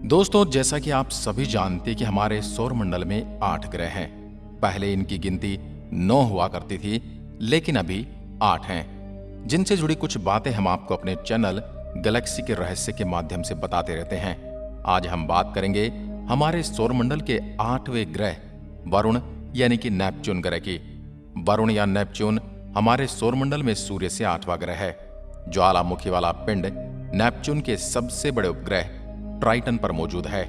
दोस्तों, जैसा कि आप सभी जानते कि हमारे सौरमंडल में 8 ग्रह हैं। पहले इनकी गिनती 9 हुआ करती थी, लेकिन अभी 8 हैं, जिनसे जुड़ी कुछ बातें हम आपको अपने चैनल गैलेक्सी के रहस्य के माध्यम से बताते रहते हैं। आज हम बात करेंगे हमारे सौरमंडल के 8वें ग्रह वरुण यानी कि नेपच्यून ग्रह की। वरुण या नेपच्यून हमारे सौरमंडल में सूर्य से 8वां ग्रह है। ज्वालामुखी वाला पिंड नेपच्यून के सबसे बड़े उपग्रह ट्राइटन पर मौजूद है।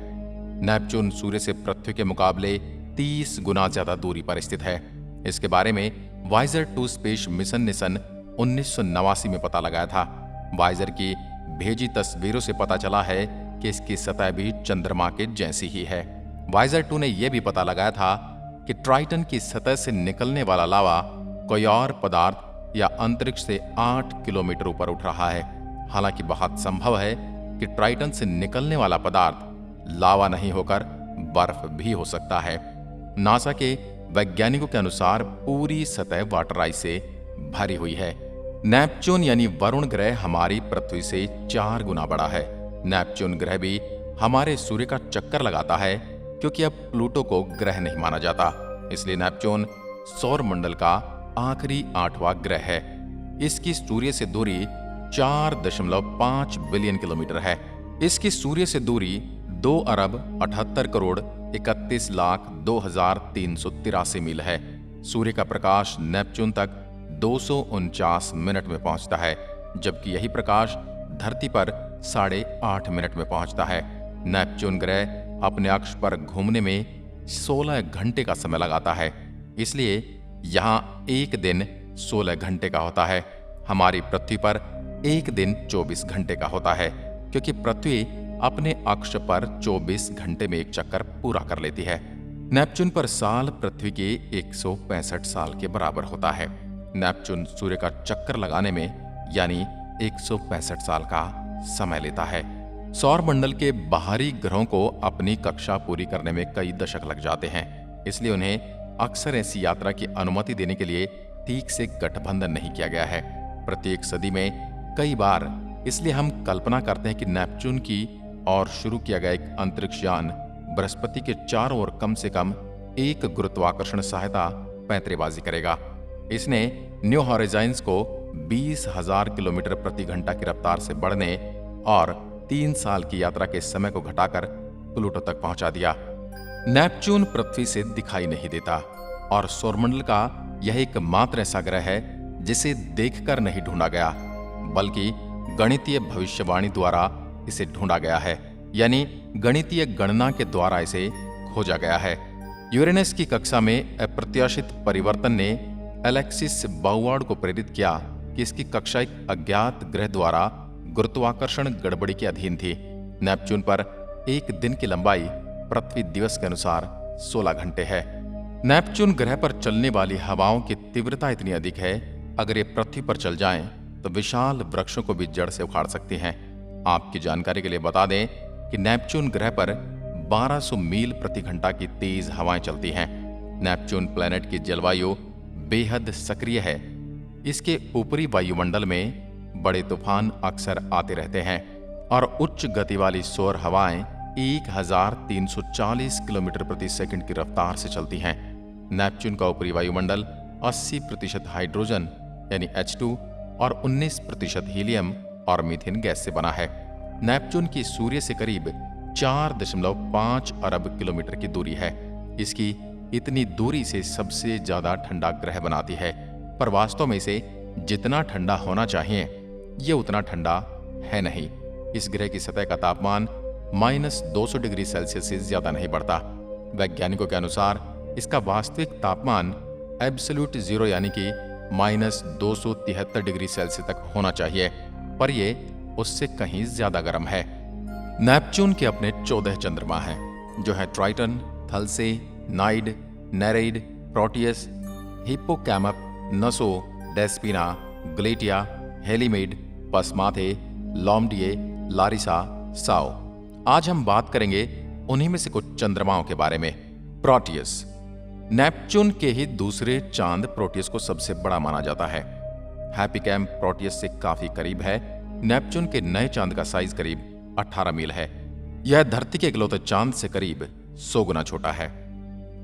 नेपच्यून सूर्य से पृथ्वी के मुकाबले 30 गुना ज्यादा दूरी पर स्थित है। इसके बारे में वाइजर 2 स्पेस मिशन ने सन 1989 में पता लगाया था। वाइजर की भेजी तस्वीरों से पता चला है कि इसकी सतह भी चंद्रमा के जैसी ही है। वाइजर 2 ने यह भी पता लगाया था कि ट्राइटन की सतह से निकलने वाला लावा कोई और पदार्थ या अंतरिक्ष से 8 किलोमीटर ऊपर उठ रहा है। हालांकि बहुत संभव है कि ट्राइटन से निकलने वाला पदार्थ लावा नहीं होकर बर्फ भी हो सकता है। नासा के वैज्ञानिकों के अनुसार पूरी सतह वाटर आइस से भरी हुई है। नेपच्यून यानी वरुण ग्रह हमारी पृथ्वी से 4 गुना बड़ा है। नेपच्यून ग्रह भी हमारे सूर्य का चक्कर लगाता है, क्योंकि अब प्लूटो को ग्रह नहीं माना जाता। इसलिए नेपच्यून सौरमंडल का आखिरी 8वां ग्रह है। इसकी सूर्य से दूरी 4.5 बिलियन किलोमीटर है। इसकी सूर्य से दूरी 2 अरब 78 करोड़ 31 लाख 2,383 मील है। सूर्य का प्रकाश नेपच्यून तक 249 मिनट में पहुंचता है, जबकि यही प्रकाश धरती पर 8.5 मिनट में पहुंचता है। नेपच्यून ग्रह अपने अक्ष पर घूमने में 16 घंटे का समय लगाता है, इसलिए यहां एक दिन 16 घंटे का होता है। हमारी पृथ्वी पर एक दिन 24 घंटे का होता है, क्योंकि पृथ्वी अपने अक्ष पर 24 घंटे में एक चक्कर पूरा कर लेती है। नेपच्यून पर साल पृथ्वी के 165 साल के बराबर होता है। नेपच्यून सूर्य का चक्कर लगाने में यानी 165 साल का समय लेता है। सौरमंडल के बाहरी ग्रहों को अपनी कक्षा पूरी करने में कई दशक लग जाते हैं, इसलिए उन्हें अक्सर ऐसी यात्रा की अनुमति देने के लिए ठीक से गठबंधन नहीं किया गया है। प्रत्येक सदी में कई बार इसलिए हम कल्पना करते हैं कि नेपच्यून की और शुरू किया गया एक अंतरिक्ष यान बृहस्पति के चारों ओर कम से कम एक गुरुत्वाकर्षण सहायता पैंतरेबाजी करेगा। इसने न्यू हॉराइजन्स को 20,000 किलोमीटर प्रति घंटा की रफ्तार से बढ़ने और 3 साल की यात्रा के समय को घटाकर प्लूटो तक पहुंचा दिया। नेपच्यून पृथ्वी से दिखाई नहीं देता और सौरमंडल का यह एकमात्र ऐसा ग्रह है जिसे देखकर नहीं ढूंढा गया, बल्कि गणितीय भविष्यवाणी द्वारा इसे ढूंढा गया है, यानी गणितीय गणना के द्वारा इसे खोजा गया है। यूरेनस की कक्षा में अप्रत्याशित परिवर्तन ने एलेक्सिस बाउआर्ड को प्रेरित किया कि इसकी कक्षा एक अज्ञात ग्रह द्वारा गुरुत्वाकर्षण गड़बड़ी के अधीन थी। नेपच्यून पर एक दिन की लंबाई पृथ्वी दिवस के अनुसार 16 घंटे है। नेपच्यून ग्रह पर चलने वाली हवाओं की तीव्रता इतनी अधिक है, अगर ये पृथ्वी पर चल जाएं तो विशाल वृक्षों को भी जड़ से उखाड़ सकती हैं। आपकी जानकारी के लिए बता दें कि नेपच्यून ग्रह पर 1200 मील प्रति घंटा की तेज हवाएं चलती हैं। नेपच्यून प्लैनेट की जलवायु बेहद सक्रिय है। इसके ऊपरी वायुमंडल में बड़े तूफान अक्सर आते रहते हैं और उच्च गति वाली सौर हवाएं 1340 किलोमीटर प्रति सेकंड की रफ्तार से चलती हैं। नेपच्यून का ऊपरी वायुमंडल 80% हाइड्रोजन यानी H2 और 19% हीलियम और मीथेन गैस से बना है। नेपच्यून की सूर्य से करीब 4.5 अरब किलोमीटर की दूरी है। इसकी इतनी दूरी से सबसे ज्यादा ठंडा ग्रह बनाती है, पर वास्तव में इसे जितना ठंडा होना चाहिए ये उतना ठंडा है नहीं। इस ग्रह की सतह का तापमान -200 डिग्री सेल्सियस से ज्यादा नहीं बढ़ता। वैज्ञानिकों के अनुसार इसका वास्तविक तापमान एब्सोल्यूट जीरो यानी कि -273 डिग्री सेल्सियस तक होना चाहिए, पर यह उससे कहीं ज्यादा गर्म है। नेपच्यून के अपने 14 चंद्रमा हैं, जो है ट्राइटन, थल्से, नाइड, नेरेइड, प्रोटियस, हिप्पोकैमप, नसो, डेस्पिना, ग्लेटिया, हेलीमेड, पसमाथे, लॉम्डिए, लारिसा, साओ। आज हम बात करेंगे उन्हीं में से कुछ चंद्रमाओं के बारे में। प्रोटियस नेपच्यून के ही दूसरे चांद प्रोटियस को सबसे बड़ा माना जाता है। हैप्पीकैम प्रोटियस से काफी करीब है। नेपच्यून के नए चांद का साइज करीब 18 मील है। यह धरती के इकलौते चांद से करीब 100 गुना छोटा है।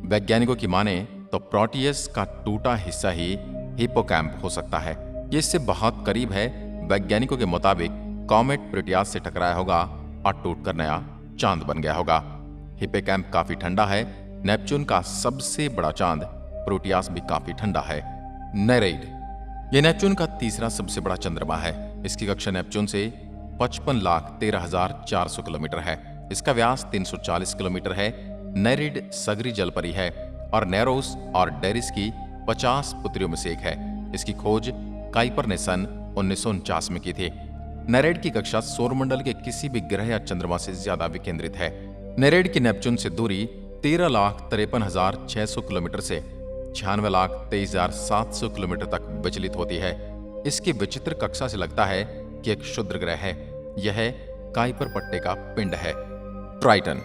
वैज्ञानिकों की माने तो प्रोटियस का टूटा हिस्सा ही हिप्पोकैम्प हो सकता है। ये इससे बहुत करीब है। वैज्ञानिकों के मुताबिक कॉमेट प्रोटियास से टकराया होगा और टूटकर नया चांद बन गया होगा। हिप्पोकैम्प काफी ठंडा है। नेपच्यून का सबसे बड़ा चांद प्रोटियास भी काफी ठंडा है। नेरेइड, यह नेपच्यून का तीसरा सबसे बड़ा चंद्रमा है। इसकी कक्षा नेपच्यून से 55,13,400 किलोमीटर है। इसका व्यास 340 किलोमीटर है। नेरेइड सगरी जलपरी है और नेरोस और डेरिस की 50 पुत्रियों में से एक है। इसकी खोज काइपर ने सन 1949 में की थी। नेरेइड की कक्षा सौरमंडल के किसी भी ग्रह या चंद्रमा से ज्यादा विकेंद्रित है। नेरेइड की नेपच्यून से दूरी 13,53,600 किलोमीटर से 96,23,700 किलोमीटर तक विचलित होती है। इसकी विचित्र कक्षा से लगता है कि एक क्षुद्र ग्रह है। यह काइपर पट्टे का पिंड है। ट्राइटन,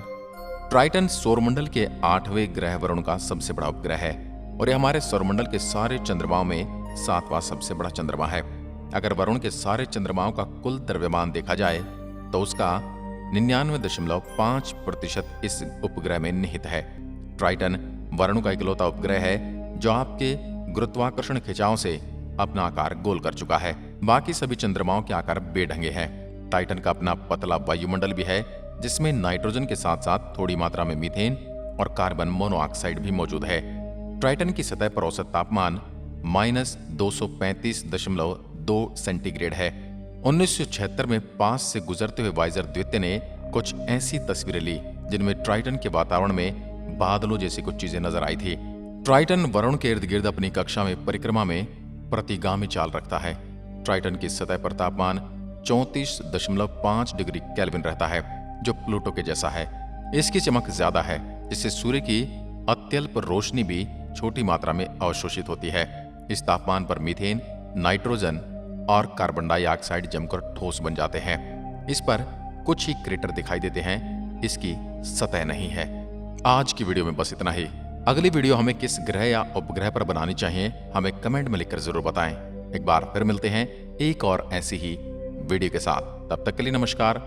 ट्राइटन सौरमंडल के 8वें ग्रह वरुण का सबसे बड़ा उपग्रह है और यह हमारे सौरमंडल के सारे चंद्रमाओं में 7वां सबसे बड़ा चंद्रमा है। अगर वरुण के सारे चंद्रमाओं का कुल द्रव्यमान देखा जाए तो उसका 99.5% इस उपग्रह में निहित है। ट्राइटन वरुण का इकलौता उपग्रह है जो आपके गुरुत्वाकर्षण खिंचाव से अपना आकार गोल कर चुका है। बाकी सभी चंद्रमाओं के आकार बेढंगे हैं। टाइटन का अपना पतला वायुमंडल भी है जिसमें नाइट्रोजन के साथ साथ थोड़ी मात्रा में मीथेन और कार्बन मोनोऑक्साइड भी मौजूद है। ट्राइटन की सतह पर औसत तापमान -235.2 सेंटीग्रेड है। 1976 में पास से गुजरते हुए वाइजर द्वितीय ने कुछ ऐसी तस्वीरें ली जिनमें ट्राइटन के वातावरण में बादलों जैसी कुछ चीजें नजर आई थी। ट्राइटन वरुण के इर्द गिर्द अपनी कक्षा में परिक्रमा में प्रतिगामी चाल रखता है। ट्राइटन की सतह पर तापमान 34.5 डिग्री केल्विन रहता है जो प्लूटो के जैसा है। इसकी चमक ज्यादा है जिससे सूर्य की अत्यल्प रोशनी भी छोटी मात्रा में अवशोषित होती है। इस तापमान पर मीथेन, नाइट्रोजन और कार्बन डाइऑक्साइड जमकर ठोस बन जाते हैं। इस पर कुछ ही क्रेटर दिखाई देते हैं, इसकी सतह नहीं है। आज की वीडियो में बस इतना ही। अगली वीडियो हमें किस ग्रह या उपग्रह पर बनानी चाहिए हमें कमेंट में लिखकर जरूर बताएं। एक बार फिर मिलते हैं एक और ऐसी ही वीडियो के साथ। तब तक के लिए नमस्कार।